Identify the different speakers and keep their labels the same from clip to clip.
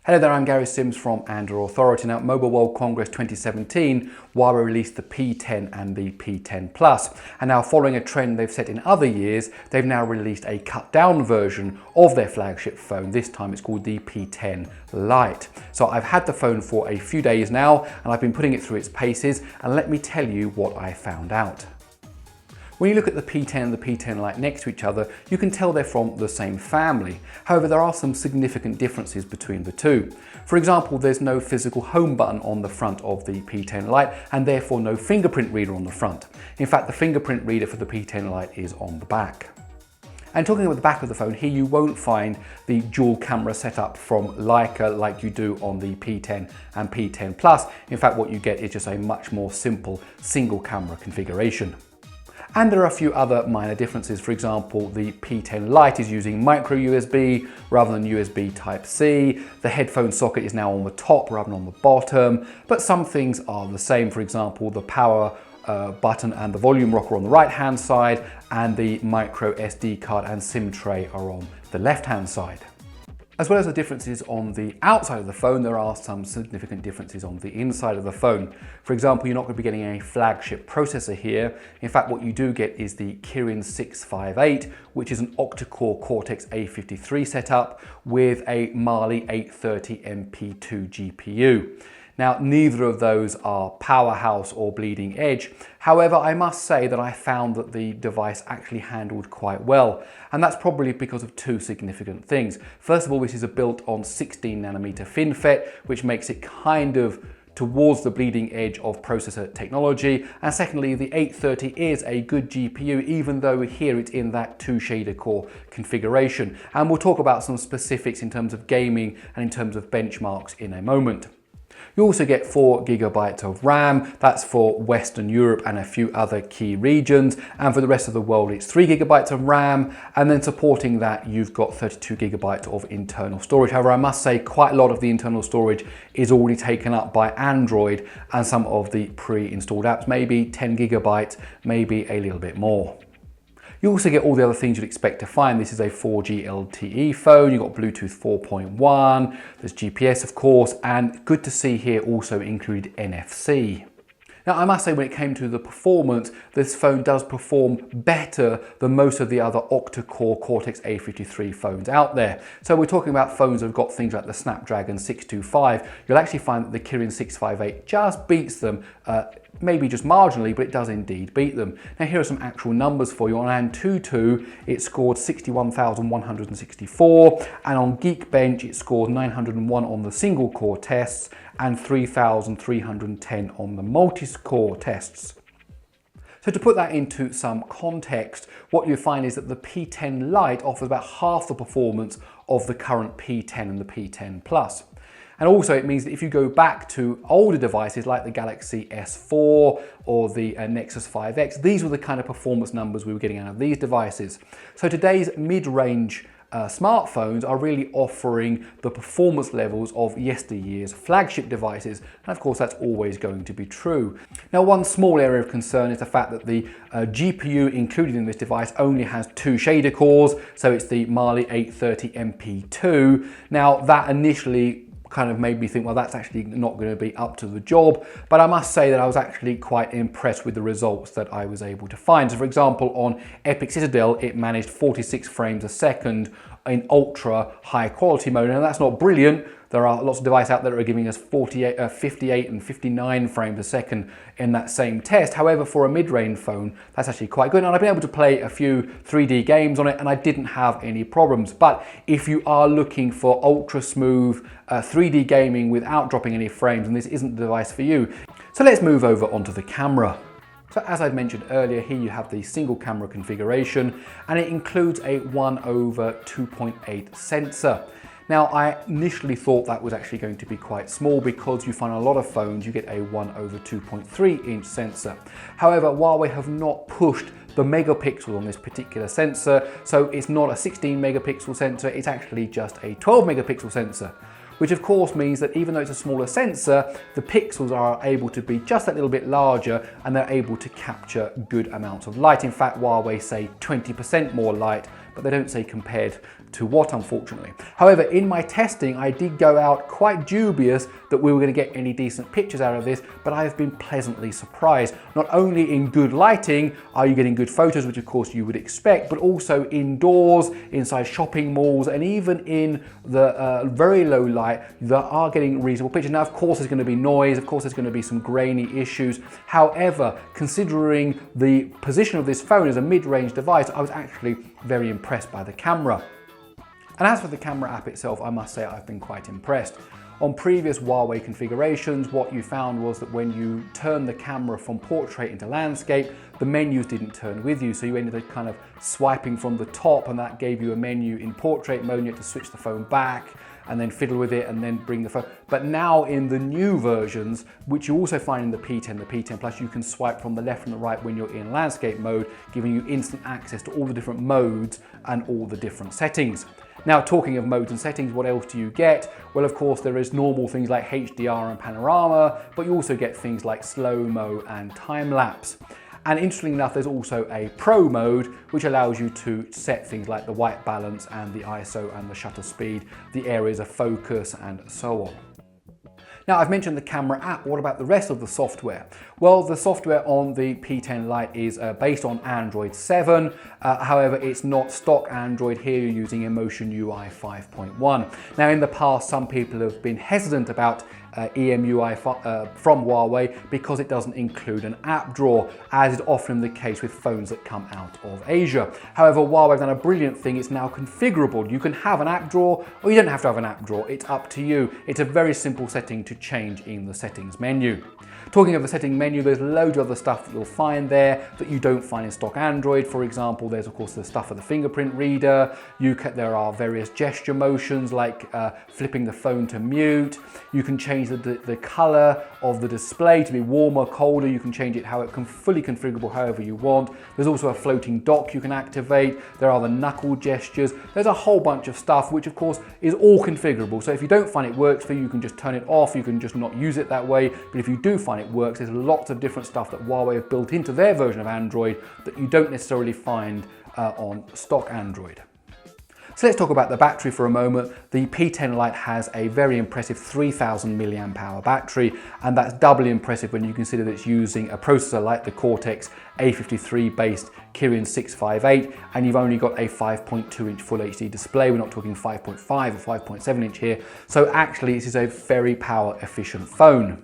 Speaker 1: Hello there, I'm Gary Sims from Android Authority. Now, at Mobile World Congress 2017, Huawei released the P10 and the P10 Plus. And now, following a trend they've set in other years, they've now released a cut-down version of their flagship phone. This time it's called the P10 Lite. So I've had the phone for a few days now, and I've been putting it through its paces, and let me tell you what I found out. When you look at the P10 and the P10 Lite next to each other, you can tell they're from the same family. However, there are some significant differences between the two. For example, there's no physical home button on the front of the P10 Lite and therefore no fingerprint reader on the front. In fact, the fingerprint reader for the P10 Lite is on the back. And talking about the back of the phone, here you won't find the dual camera setup from Leica like you do on the P10 and P10 Plus. In fact, what you get is just a much more simple single camera configuration. And there are a few other minor differences. For example, the P10 Lite is using micro USB rather than USB Type-C. The headphone socket is now on the top rather than on the bottom, but some things are the same. For example, the power button and the volume rocker on the right-hand side, and the micro SD card and SIM tray are on the left-hand side. As well as the differences on the outside of the phone, there are some significant differences on the inside of the phone. For example, you're not going to be getting a flagship processor here. In fact, what you do get is the Kirin 658, which is an octa-core Cortex-A53 setup with a Mali 830 MP2 GPU. Now, neither of those are powerhouse or bleeding edge. However, I must say that I found that the device actually handled quite well. And that's probably because of two significant things. First of all, this is built on 16nm FinFET, which makes it kind of towards the bleeding edge of processor technology. And secondly, the 830 is a good GPU, even though here it's in that 2 shader core configuration. And we'll talk about some specifics in terms of gaming and in terms of benchmarks in a moment. You also get 4 GB of RAM, that's for Western Europe and a few other key regions, and for the rest of the world it's 3 GB of RAM, and then supporting that you've got 32 GB of internal storage. However, I must say quite a lot of the internal storage is already taken up by Android and some of the pre-installed apps, maybe 10 GB, maybe a little bit more. You also get all the other things you'd expect to find. This is a 4G LTE phone, you've got Bluetooth 4.1, there's GPS of course, and good to see here also included NFC. Now, I must say when it came to the performance, this phone does perform better than most of the other octa-core Cortex-A53 phones out there. So we're talking about phones that have got things like the Snapdragon 625. You'll actually find that the Kirin 658 just beats them, maybe just marginally, but it does indeed beat them. Now, here are some actual numbers for you. On Antutu, it scored 61,164, and on Geekbench, it scored 901 on the single core tests and 3,310 on the multi-core tests. So to put that into some context, what you find is that the P10 Lite offers about half the performance of the current P10 and the P10 Plus. And also it means that if you go back to older devices like the Galaxy S4 or the Nexus 5X, these were the kind of performance numbers we were getting out of these devices. So today's mid-range smartphones are really offering the performance levels of yesteryear's flagship devices, and of course that's always going to be true. Now, one small area of concern is the fact that the GPU included in this device only has 2 shader cores, so it's the Mali 830 MP2. Now, that initially kind of made me think, well, that's actually not going to be up to the job, but I must say that I was actually quite impressed with the results that I was able to find. So for example, on Epic Citadel, it managed 46 frames a second in ultra high quality mode, and that's not brilliant. There are lots of devices out there that are giving us 58 and 59 frames a second in that same test. However, for a mid-range phone, that's actually quite good. And I've been able to play a few 3D games on it, and I didn't have any problems. But if you are looking for ultra smooth 3D gaming without dropping any frames, then this isn't the device for you. So let's move over onto the camera. So as I mentioned earlier, here you have the single camera configuration, and it includes a 1/2.8 sensor. Now, I initially thought that was actually going to be quite small because you find a lot of phones, you get a 1/2.3 inch sensor. However, Huawei have not pushed the megapixels on this particular sensor, so it's not a 16 megapixel sensor, it's actually just a 12 megapixel sensor. Which of course means that even though it's a smaller sensor, the pixels are able to be just that little bit larger and they're able to capture good amounts of light. In fact, Huawei say 20% more light but they don't say compared to what, unfortunately. However, in my testing, I did go out quite dubious that we were going to get any decent pictures out of this, but I have been pleasantly surprised. Not only in good lighting are you getting good photos, which of course you would expect, but also indoors, inside shopping malls, and even in the very low light, you are getting reasonable pictures. Now, of course, there's going to be noise, of course, there's going to be some grainy issues. However, considering the position of this phone as a mid-range device, I was actually very impressed by the camera. And as for the camera app itself, I must say I've been quite impressed. On previous Huawei configurations, what you found was that when you turn the camera from portrait into landscape, the menus didn't turn with you. So you ended up kind of swiping from the top, and that gave you a menu in portrait mode, and you had to switch the phone back and then fiddle with it and then bring the phone. But now in the new versions, which you also find in the P10, the P10 Plus, you can swipe from the left and the right when you're in landscape mode, giving you instant access to all the different modes and all the different settings. Now, talking of modes and settings, what else do you get? Well, of course, there is normal things like HDR and panorama, but you also get things like slow-mo and time-lapse. And interestingly enough, there's also a Pro mode, which allows you to set things like the white balance and the ISO and the shutter speed, the areas of focus, and so on. Now, I've mentioned the camera app. What about the rest of the software? Well, the software on the P10 Lite is based on Android 7. However, it's not stock Android. Here you're using Emotion UI 5.1. Now, in the past, some people have been hesitant about EMUI from Huawei because it doesn't include an app drawer, as is often the case with phones that come out of Asia. However, Huawei have done a brilliant thing. It's now configurable. You can have an app drawer, or you don't have to have an app drawer. It's up to you. It's a very simple setting to change in the settings menu. Talking of the setting menu, there's loads of other stuff that you'll find there that you don't find in stock Android. For example, there's of course the stuff for the fingerprint reader. There are various gesture motions like flipping the phone to mute. You can change the color of the display to be warmer, colder. You can change it how it can fully configurable however you want. There's also a floating dock you can activate. There are the knuckle gestures. There's a whole bunch of stuff which of course is all configurable. So if you don't find it works for you, you can just turn it off. You can just not use it that way. But if you do find it works, there's lots of different stuff that Huawei have built into their version of Android that you don't necessarily find on stock Android. So let's talk about the battery for a moment. The P10 Lite has a very impressive 3000 mAh battery, and that's doubly impressive when you consider that it's using a processor like the Cortex A53 based Kirin 658, and you've only got a 5.2-inch Full HD display. We're not talking 5.5 or 5.7 inch here. So actually this is a very power efficient phone.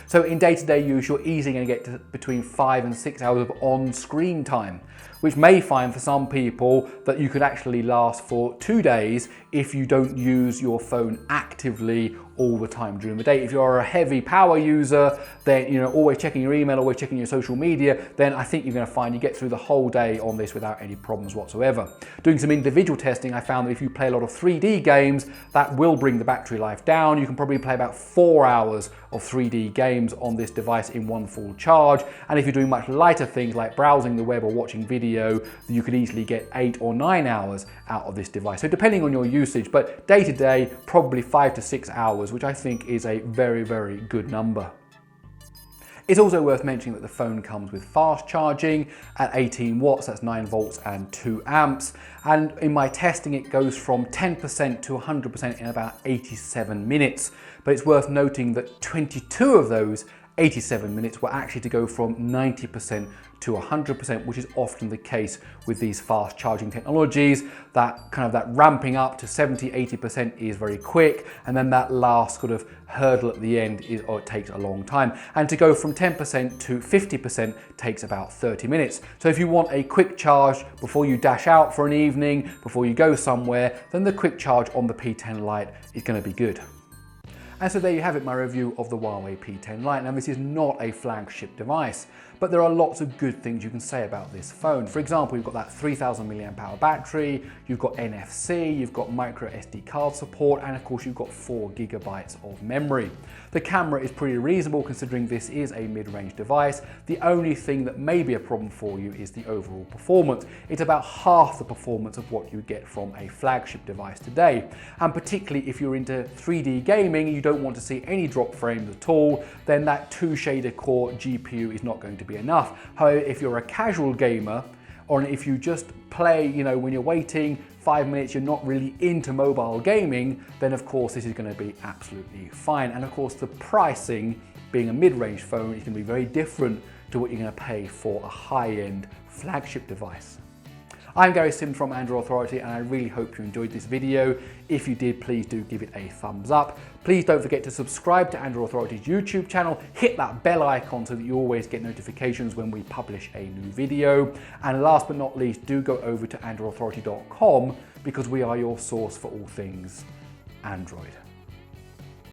Speaker 1: So in day-to-day use, you're easily going to get to between 5 and 6 hours of on-screen time, which may find for some people that you could actually last for 2 days if you don't use your phone actively all the time during the day. If you're a heavy power user, then always checking your email, always checking your social media, then I think you're going to find you get through the whole day on this without any problems whatsoever. Doing some individual testing, I found that if you play a lot of 3D games, that will bring the battery life down. You can probably play about 4 hours of 3D games on this device in one full charge. And if you're doing much lighter things like browsing the web or watching video, you could easily get 8 or 9 hours out of this device. So depending on your usage, but day to day, probably 5 to 6 hours, which I think is a very, very good number. It's also worth mentioning that the phone comes with fast charging at 18 watts, that's 9 volts and 2 amps. And in my testing, it goes from 10% to 100% in about 87 minutes. But it's worth noting that 22 of those 87 minutes were actually to go from 90% to 100%, which is often the case with these fast charging technologies. That ramping up to 70–80% is very quick, and then that last sort of hurdle at the end it takes a long time. And to go from 10% to 50% takes about 30 minutes. So if you want a quick charge before you dash out for an evening, before you go somewhere, then the quick charge on the P10 Lite is going to be good. And so there you have it, my review of the Huawei P10 Lite. Now, this is not a flagship device, but there are lots of good things you can say about this phone. For example, you've got that 3000 mAh battery, you've got NFC, you've got micro SD card support, and of course you've got 4 GB of memory. The camera is pretty reasonable considering this is a mid-range device. The only thing that may be a problem for you is the overall performance. It's about half the performance of what you get from a flagship device today. And particularly if you're into 3D gaming, you don't want to see any drop frames at all, then that 2 shader core GPU is not going to be enough. However, if you're a casual gamer, or if you just play, you know, when you're waiting 5 minutes, you're not really into mobile gaming, then of course this is going to be absolutely fine. And of course the pricing, being a mid-range phone, is going to be very different to what you're going to pay for a high-end flagship device. I'm Gary Sims from Android Authority, and I really hope you enjoyed this video. If you did, please do give it a thumbs up. Please don't forget to subscribe to Android Authority's YouTube channel. Hit that bell icon so that you always get notifications when we publish a new video. And last but not least, do go over to androidauthority.com because we are your source for all things Android.